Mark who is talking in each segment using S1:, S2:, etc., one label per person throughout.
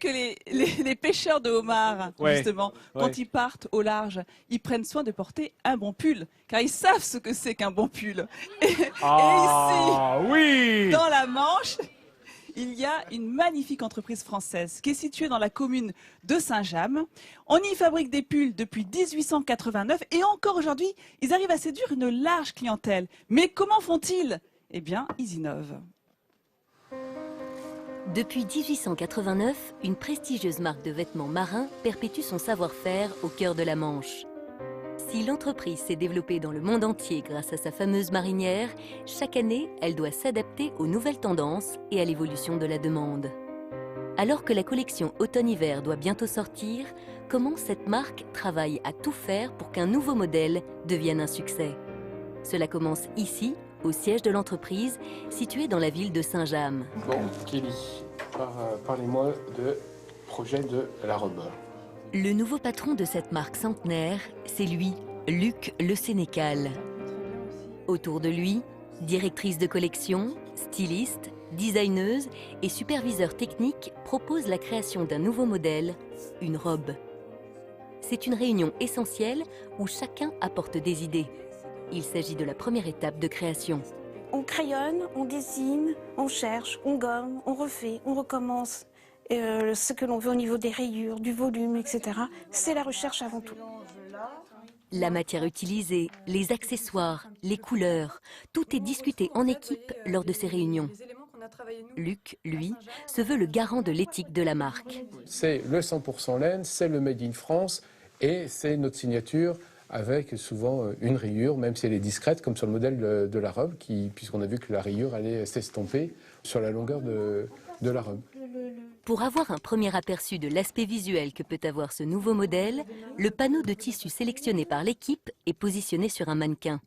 S1: Que les pêcheurs de homards, justement, quand ils partent au large, ils prennent soin de porter un bon pull, car ils savent ce que c'est qu'un bon pull. Et ici, dans la Manche, il y a une magnifique entreprise française qui est située dans la commune de Saint-James. On y fabrique des pulls depuis 1889 et encore aujourd'hui, ils arrivent à séduire une large clientèle. Mais comment font-ils? Eh bien, ils innovent.
S2: Depuis 1889, une prestigieuse marque de vêtements marins perpétue son savoir-faire au cœur de la Manche. Si l'entreprise s'est développée dans le monde entier grâce à sa fameuse marinière, chaque année, elle doit s'adapter aux nouvelles tendances et à l'évolution de la demande. Alors que la collection automne-hiver doit bientôt sortir, comment cette marque travaille à tout faire pour qu'un nouveau modèle devienne un succès? Cela commence ici, au siège de l'entreprise, situé dans la ville de Saint-James.
S3: Bon, Kelly, parlez-moi du projet de la robe.
S2: Le nouveau patron de cette marque centenaire, c'est lui, Luc Le Sénécal. Autour de lui, directrice de collection, styliste, designeuse et superviseur technique proposent la création d'un nouveau modèle, une robe. C'est une réunion essentielle où chacun apporte des idées. Il s'agit de la première étape de création.
S4: On crayonne, on dessine, on cherche, on gomme, on refait, on recommence. Ce que l'on veut au niveau des rayures, du volume, etc. C'est la recherche avant tout.
S2: La matière utilisée, les accessoires, les couleurs, tout est discuté en équipe lors de ces réunions. Luc, lui, se veut le garant de l'éthique de la marque.
S3: C'est le 100% laine, c'est le Made in France et c'est notre signature avec souvent une rayure, même si elle est discrète, comme sur le modèle de la robe, puisqu'on a vu que la rayure allait s'estomper sur la longueur de la robe.
S2: Pour avoir un premier aperçu de l'aspect visuel que peut avoir ce nouveau modèle, le panneau de tissu sélectionné par l'équipe est positionné sur un mannequin.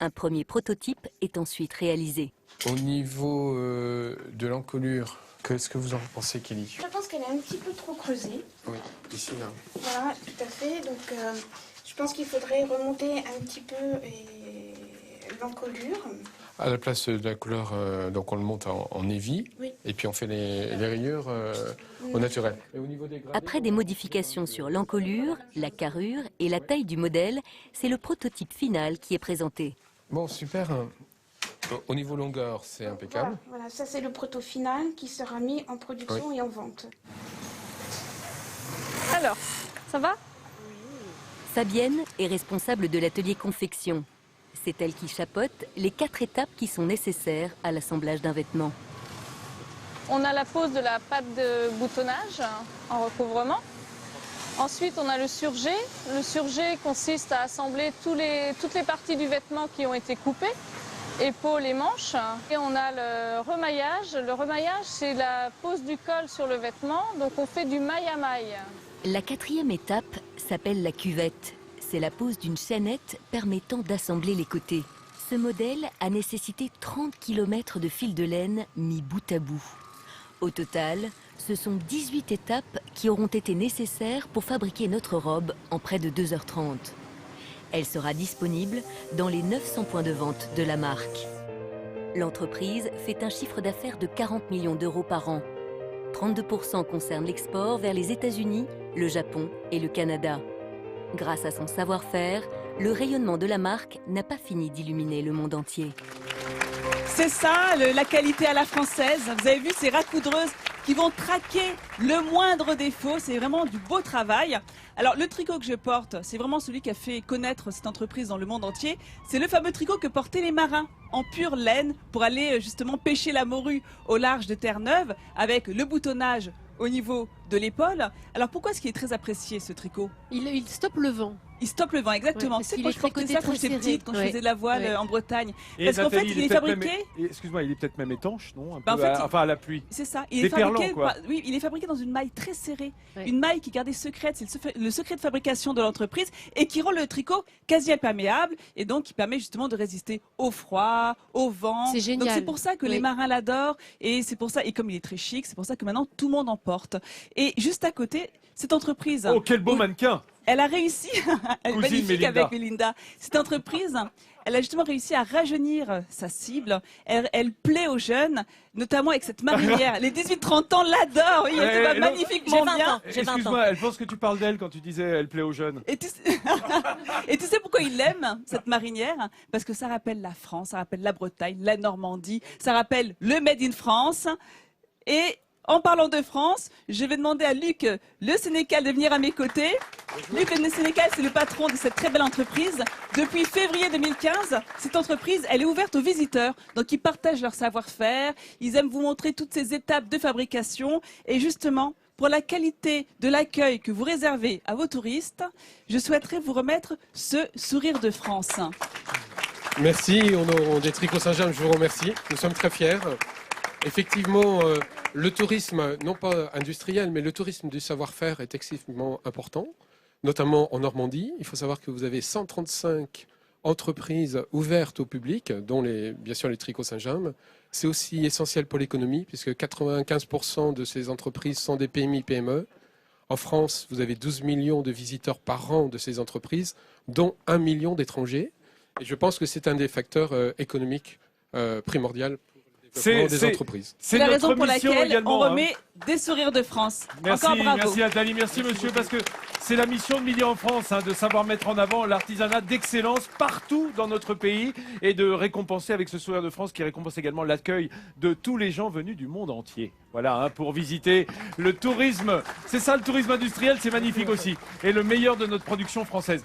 S2: Un premier prototype est ensuite réalisé.
S3: Au niveau de l'encolure, qu'est-ce que vous en pensez, Kelly?
S4: Je pense qu'elle est un petit peu trop creusée.
S3: Oui, ici, là.
S4: Voilà, tout à fait. Donc, je pense qu'il faudrait remonter un petit peu l'encolure.
S3: À la place de la couleur, donc on le monte en évi, et puis on fait les rayures au naturel. Et au niveau des gradés,
S2: Après des modifications sur l'encolure, la carrure et la taille du modèle, c'est le prototype final qui est présenté.
S3: Bon, super. Au niveau longueur, c'est impeccable.
S4: Voilà, ça c'est le proto final qui sera mis en production et en vente.
S1: Alors, ça va?
S2: Fabienne est responsable de l'atelier confection. C'est elle qui chapeaute les 4 étapes qui sont nécessaires à l'assemblage d'un vêtement.
S5: On a la pose de la pâte de boutonnage en recouvrement. Ensuite, on a le surjet. Le surjet consiste à assembler toutes les parties du vêtement qui ont été coupées, épaules et manches. Et on a le remaillage. Le remaillage, c'est la pose du col sur le vêtement. Donc on fait du maille à maille.
S2: La 4e étape s'appelle la cuvette. C'est la pose d'une chaînette permettant d'assembler les côtés. Ce modèle a nécessité 30 km de fil de laine mis bout à bout. Au total, ce sont 18 étapes qui auront été nécessaires pour fabriquer notre robe en près de 2h30. Elle sera disponible dans les 900 points de vente de la marque. L'entreprise fait un chiffre d'affaires de 40 millions d'euros par an. 32% concernent l'export vers les États-Unis, le Japon et le Canada. Grâce à son savoir-faire, le rayonnement de la marque n'a pas fini d'illuminer le monde entier.
S1: C'est ça, la qualité à la française. Vous avez vu ces racoudreuses qui vont traquer le moindre défaut. C'est vraiment du beau travail. Alors, le tricot que je porte, c'est vraiment celui qui a fait connaître cette entreprise dans le monde entier. C'est le fameux tricot que portaient les marins en pure laine pour aller justement pêcher la morue au large de Terre-Neuve avec le boutonnage au niveau de l'épaule. Alors, pourquoi est-ce qu'il est très apprécié, ce tricot?
S6: Il stoppe le vent.
S1: Il stoppe le vent, exactement.
S6: Ouais,
S1: Tu sais, quand je portais ça quand j'étais petite, quand je faisais de la voile en Bretagne.
S7: Et
S1: Parce qu'en fait, il est fabriqué...
S7: Excuse-moi, il est peut-être même étanche, non?
S1: En fait,
S7: enfin, à la pluie.
S1: C'est ça. Il est fabriqué,
S7: quoi.
S1: oui, il est fabriqué dans une maille très serrée. Une maille qui est gardée secrète. C'est le secret de fabrication de l'entreprise et qui rend le tricot quasi imperméable et donc qui permet justement de résister au froid, au vent.
S6: C'est génial.
S1: Donc c'est pour ça que les marins l'adorent et c'est pour ça, et comme il est très chic, c'est pour ça que maintenant tout le monde en porte. Et juste à côté, cette entreprise...
S7: Oh, quel beau mannequin!
S1: Elle a réussi, elle est
S7: Cousine
S1: magnifique
S7: Mélinda.
S1: avec Mélinda. Cette entreprise, elle a justement réussi à rajeunir sa cible. Elle plaît aux jeunes, notamment avec cette marinière. Les 18-30 ans l'adorent, oui, elle se va
S7: non,
S1: magnifiquement
S2: J'ai 20
S1: bien.
S2: ans. J'ai 20 ans.
S7: Excuse-moi, elle pense que tu parles d'elle quand tu disais elle plaît aux jeunes.
S1: Et tu sais... Et tu sais pourquoi il l'aime, cette marinière? Parce que ça rappelle la France, ça rappelle la Bretagne, la Normandie, ça rappelle le Made in France. Et en parlant de France, je vais demander à Luc Le Sénécal de venir à mes côtés. Luc Le Sénécal, c'est le patron de cette très belle entreprise. Depuis février 2015, cette entreprise, elle est ouverte aux visiteurs. Donc, ils partagent leur savoir-faire. Ils aiment vous montrer toutes ces étapes de fabrication. Et justement, pour la qualité de l'accueil que vous réservez à vos touristes, je souhaiterais vous remettre ce sourire de France.
S3: Merci, au nom des Tricots Saint-James, je vous remercie. Nous sommes très fiers. Effectivement, le tourisme, non pas industriel, mais le tourisme du savoir-faire est excessivement important, notamment en Normandie. Il faut savoir que vous avez 135 entreprises ouvertes au public, dont bien sûr les Tricots Saint-James. C'est aussi essentiel pour l'économie, puisque 95% de ces entreprises sont des PMI-PME. En France, vous avez 12 millions de visiteurs par an de ces entreprises, dont 1 million d'étrangers. Et je pense que c'est un des facteurs économiques primordiaux. Des entreprises.
S1: C'est la raison pour
S7: mission
S1: laquelle
S7: également,
S1: on remet des sourires de France.
S7: Merci,
S1: Encore bravo.
S7: merci Nathalie, merci monsieur, parce que c'est la mission de Midi en France, de savoir mettre en avant l'artisanat d'excellence partout dans notre pays et de récompenser avec ce sourire de France qui récompense également l'accueil de tous les gens venus du monde entier. Voilà, pour visiter le tourisme. C'est ça le tourisme industriel, c'est magnifique aussi. Et le meilleur de notre production française.